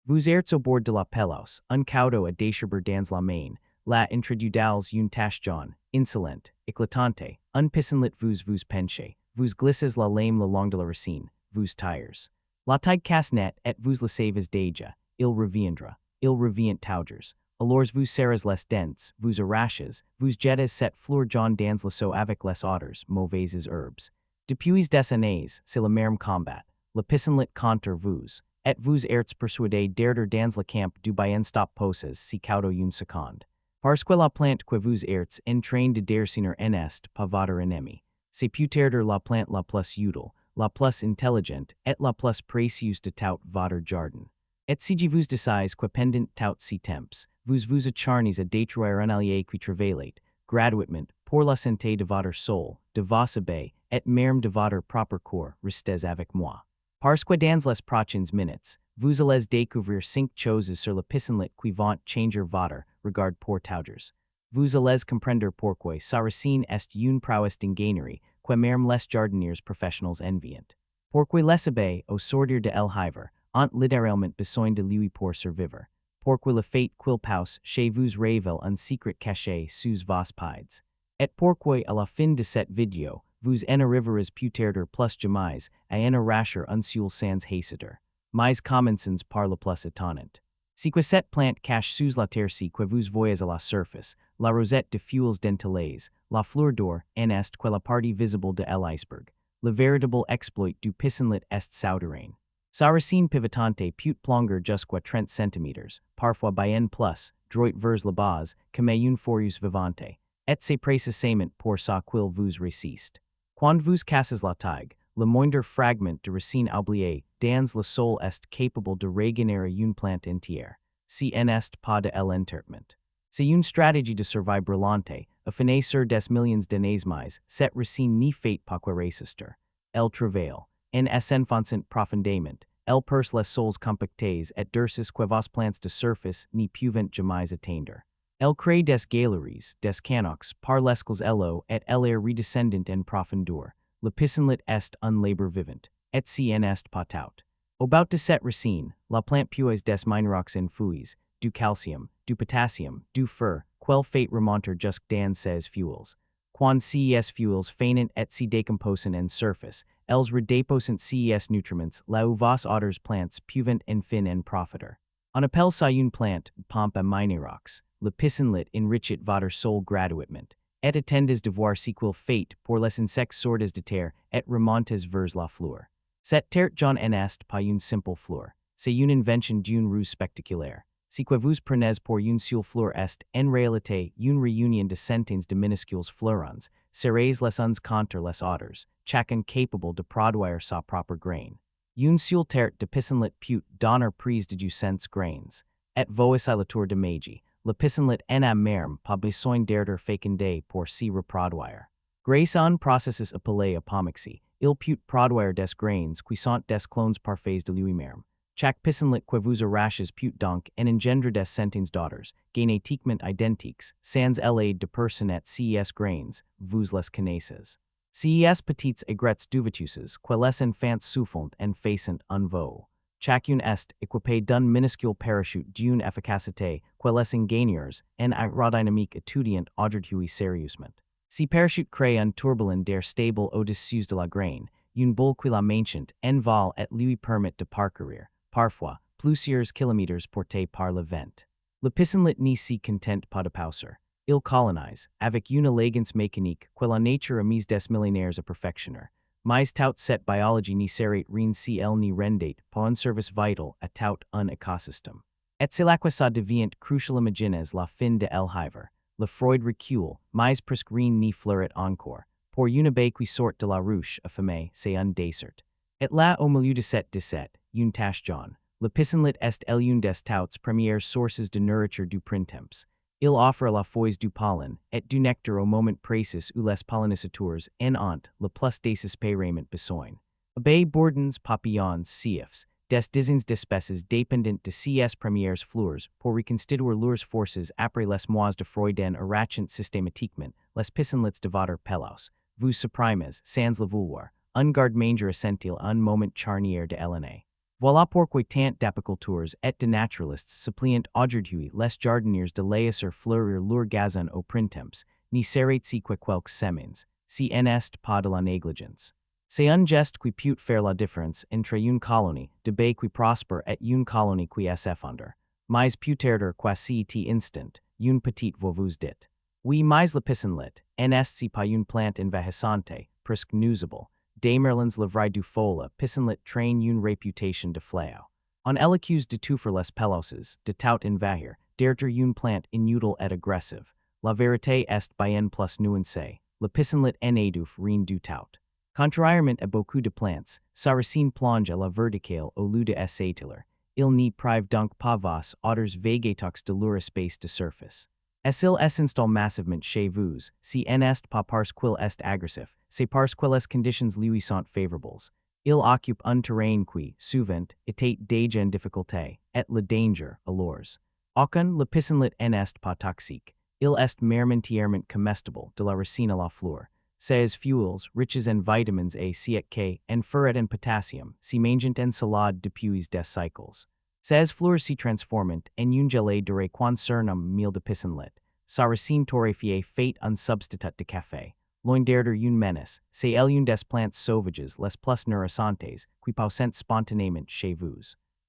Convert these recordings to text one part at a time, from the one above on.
Vous erts au bord de la pelouse, un caudo a décherber dans la main, la introduidals une tache jaune, insolente, éclatante, un pissenlit vous penchez, vous glissez la lame le long de la racine, vous tires. La taille casse-net et vous laissez déjà, il revient taugers. Alors vous serez les dents, vous arrachez, vous jettez cette fleur jaune dans le seau avec les autres mauvaises herbes. Depuis des années, c'est le même combat. Le pissenlit contre vous, et vous erts persuadé d'erder dans le camp du bien stop poses si caudo une seconde. Parce que la plante que vous erts en train de derciner n'est pas votre ennemi. C'est peut-être la plante la plus utile, la plus intelligente, et la plus précieuse de tout votre jardin. Et si vous décides que pendant tout si temps, vous acharnez à détruire un allié qui travaille gratuitement pour la santé de votre soul, de vos abeilles, et même de votre propre corps, restez avec moi. Parce que dans les prochaines minutes, vous allez découvrir 5 choses sur le pissenlit qui vont changer votre regard pour taugers. Vous allez comprendre pourquoi sa racine est une prouesse d'ingénierie que même les jardiniers professionnels envient. Pourquoi les abeilles, au sortir de el hiver, ont littéralement besoin de lui pour survivre. Pourquoi le fait qu'il passe chez vous révèle un secret caché sous vos pieds. Et pourquoi à la fin de cette vidéo, vous en arriverez peut-être plus jamais à en arracher un seul sans hésiter. Mais commençons par le plus étonnant. Si que cette plante cache sous la terre si que vous voyez à la surface, la rosette de feuilles dentelées, la fleur d'or, en est que la partie visible de l'iceberg. Le véritable exploit du pissenlit est souterrain. Sa racine pivotante peut plonger jusqu'à 30 cm, parfois bien plus, droit vers la base, comme une foreuse vivante, et c'est précisément pour ça qu'il vous résiste. Quand vous cassez la tige, le moindre fragment de racine oubliée dans le sol est capable de régénérer une plante entière, si n'est pas de l'enterrement. C'est une stratégie de survie brillante, affinée sur des millions d'années mais cette racine n'y fait pas que résister. Elle travaille, en s'enfonçant profondément, elle perce les sols compactés et durcis que vos plantes de surface n'y peuvent jamais atteindre. Elle crée des galeries, des canocs, par lesquels elle et l'air redescendent en profondeur. Le pissenlit est un labor vivant, et si n'est pas tout. Au bout de cette racine, la plante puise des minéraux en feuilles, du calcium, du potassium, du fer, quel fait remonter jusque dans ses feuilles. Quand ces feuilles fainent et se décomposent en surface, elles redéposent ces nutriments là où vos autres plantes peuvent enfin en profiter. On appelle ça une plante, pompe à minéraux. Le pissenlit enrichit votre sol gratuitement, et attendez de voir ce qu'il fait pour les insectes sortis de terre et remontez vers la fleur. Cette terre jaune n'est pas une simple fleur, c'est une invention d'une ruse spectaculaire. Ce que vous prenez pour une seule fleur est, en réalité, une réunion de centaines de minuscules fleurons, serrés les uns contre les autres, chacun capable de produire sa propre grain. Une seule terre de pissenlit peut donner prise de 200 grains, et voici la tour de magie. Le pissenlit n'a même pas besoin d'être fécondé pour s'y reproduire. Grâce à un processus appelé apomaxie, il peut produire des grains qui sont des clones parfaits de lui-même. Chaque pissenlit que vous arrachez peut donc en engendrer des centaines d'autres, génétiquement identiques, sans l'aide de personnes ces grains, vous les connaissez. Ces petites aigrettes duveteuses que les enfants soufflent en faisant un vol. Chacune est équipée d'un minuscule parachute d'une efficacité que les ingénieurs en aérodynamique étudient aujourd'hui sérieusement. Si parachute crée un tourbillon d'air stable au-dessus de la graine, une boule qui la maintient en vol et lui permet de parcourir, parfois, plusieurs kilomètres portés par le vent. Le pissenlit n'y s'y contente pas de pousser. Il colonise, avec une élégance mécanique que la nature a mise des millénaires à perfectionner. Mais tout cette biologie n'y serait rien si elle n'y rendait pas un service vital à tout un écosystème. Et c'est là que ça devient crucial imaginez la fin de el hiver. Le Freud recule, mais presque rien n'y fleurit encore. Pour une abeille qui sort de la ruche affamée, c'est un dessert. Et là au milieu de cette dessert, une tache jaune. Le pissenlit est l'une des toutes premières sources de nourriture du printemps. Il offre la foise du pollen, et du nectar au moment précis où les pollinisateurs en ont le plus désespérément besoin. Abeilles, bourdons, papillons, siefs, des dizaines d'espèces dépendant de ces premières fleurs pour reconstituer leurs forces après les mois de froid en arrachant systématiquement les pissenlits de votre pelouse. Vous supprimez, sans le vouloir, un garde-manger essentiel un moment charnière de l'année. Voilà pourquoi tant d'apiculteurs et de naturalistes supplient aujourd'hui les jardiniers de laisser fleurir leur gazon au printemps, ni s'arrêter que quelques semaines, si n'est pas de la négligence. C'est un geste qui peut faire la différence entre une colonie de baies qui prospère et une colonie qui s'effondre. Mais peut-être quasi instant, une petite vous dit. Oui, mais le pissenlit, n'est pas une plante envahissante, presque nuisible. Des Merlins livrailles du fola, pissenlit train une réputation de fléau. On l'accuse de tout for les peloses, de tout envahir, d'être une plante inutile et agressive. La vérité est bien plus nuancée. Le pissenlit n'est rien du tout. Contrairement à beaucoup de plantes, sa racine plonge à la verticale au lieu de s'étaler. Il n'y prive donc pas vos autres végétaux de leur espace de surface. S'il s'installe massivement chez vous, si n'est pas parce qu'il est agressif, c'est parce que les conditions lui sont favorables. Il occupe un terrain qui, souvent, était déjà en difficulté, et le danger, alors. Aucun le pissenlit n'est pas toxique. Il est mermentièrement comestible de la racine à la fleur. Ses fuels, riches en vitamins A, C, K, en fer et en potassium, si mangent en salade depuis des cycles. Ses fleurs se transforment en une gelée durée qu'on surnomme miel de pissenlit. Sa racine torréfiée fait un substitut de café. Loin d'être une menace, c'est elle une des plantes sauvages les plus nourrissantes qui poussent spontanément chez vous.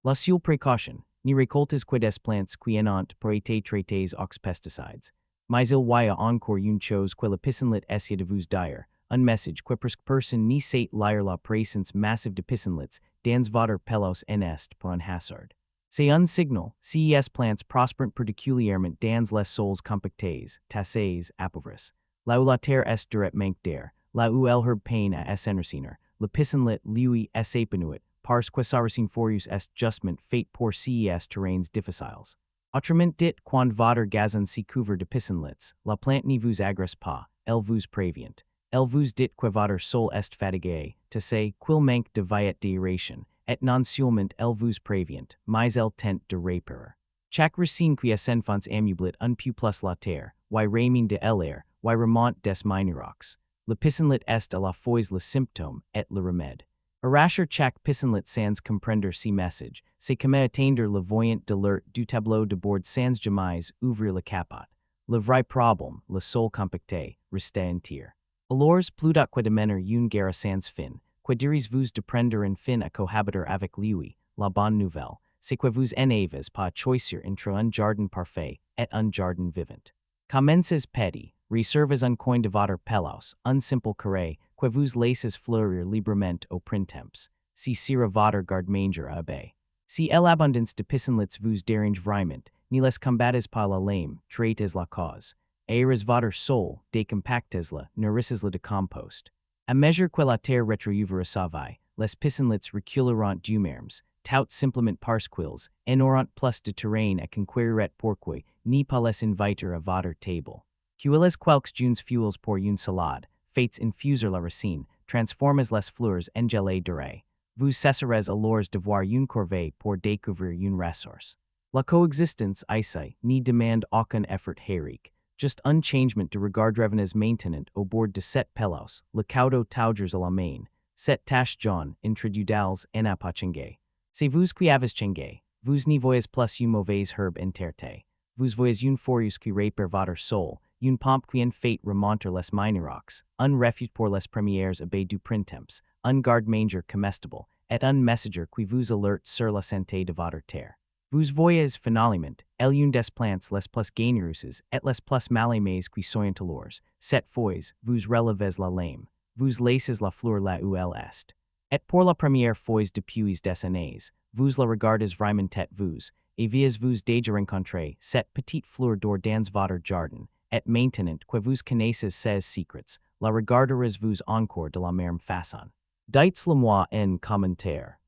La seule précaution, ni récoltes que des plantes qui en ont pour être traitées aux pesticides. Mais il y a encore une chose que le pissenlit essaie de vous dire, un message que presque personne ne sait lire la présence massive de pissenlits dans votre pelos n'est pour un hasard. C'est un signal, ces plantes prospèrent particulièrement dans les sols compactés, tassés, appauvris. Là où la terre est durette manque d'air, là où l'herbe peine à s'enraciner, le pissenlit lui s'épanouit, parce que sa racine-foreuse est justement faite pour ces terrains difficiles. Autrement dit, quand votre gazon se couvre de pissenlits, la plante ne vous agresse pas, elle vous prévient. Elle vous dit que votre sol est fatigué, tassé, qu'il manque de vie d'aération, et non seulement elle vous prévient, mais elle tente de réparer. Chaque racine qui s'enfonce ameublit un peu plus la terre, y ramine de l'air, y remonte des minéraux. Le pissenlit est à la fois le symptôme et le remède. Arrachez chaque pissenlit sans comprendre ce message, c'est comme atteindre le voyant de l'alerte du tableau de bord sans jamais ouvrir le capot. Le vrai problème, le sol compacté, reste entier. Alors, plutôt que de mener une guerre sans fin, que direz-vous de prendre un fin à cohabiter avec lui, la bonne nouvelle, c'est que vous n'avez pas choisir entre un jardin parfait et un jardin vivant. Commencez petit, réservez un coin de votre pelos, un simple carré, que vous laissez fleurir librement au printemps, si sera votre garde-manger à abeilles. Si l'abondance de pissenlits vous dérange vraiment, ne les combattez pas la lame, traitez la cause. Aérez votre sol, décompactez-la, nourrissez-la de compost. À mesure que la terre rétrouvera sa vie, les pissenlits reculeront d'humeurs, tout simplement parce qu'ils n'auront plus de terrain à conquérir pourquoi ni pas les inviter à votre table. Cueillez quelques jeunes fuels pour une salade, faites infuser la racine, transformez les fleurs en gelée dorée. Vous cesserez alors de voir une corvée pour découvrir une ressource. La coexistence ici ne demande aucun effort héroïque, just un changement de regard revenez maintenant au bord de cette pelos, le caudo taugers à la main, cette tâche jaune introduidals en apachengue. C'est vous qui avez chengé, vous n'y voyez plus une mauvaise herbe interte, vous voyez une foreuse qui répare votre sol, une pompe qui en fait remonter les minéraux, un refuge pour les premières abeilles du printemps, un garde-manger comestible, et un messenger qui vous alerte sur la santé de votre terre. Vous voyez finalement, une des plantes les plus généreuses et les plus mal-aimées qui sont alors, cette fois, vous relevez la lame, vous laissez la fleur là où elle est. Et pour la première fois depuis des années, vous la regardez vraiment tête vous, et vous déjà rencontré cette petite fleur d'or dans votre jardin, et maintenant que vous connaissez ses secrets, la regarderez vous encore de la même façon. Dites-le moi en commentaire.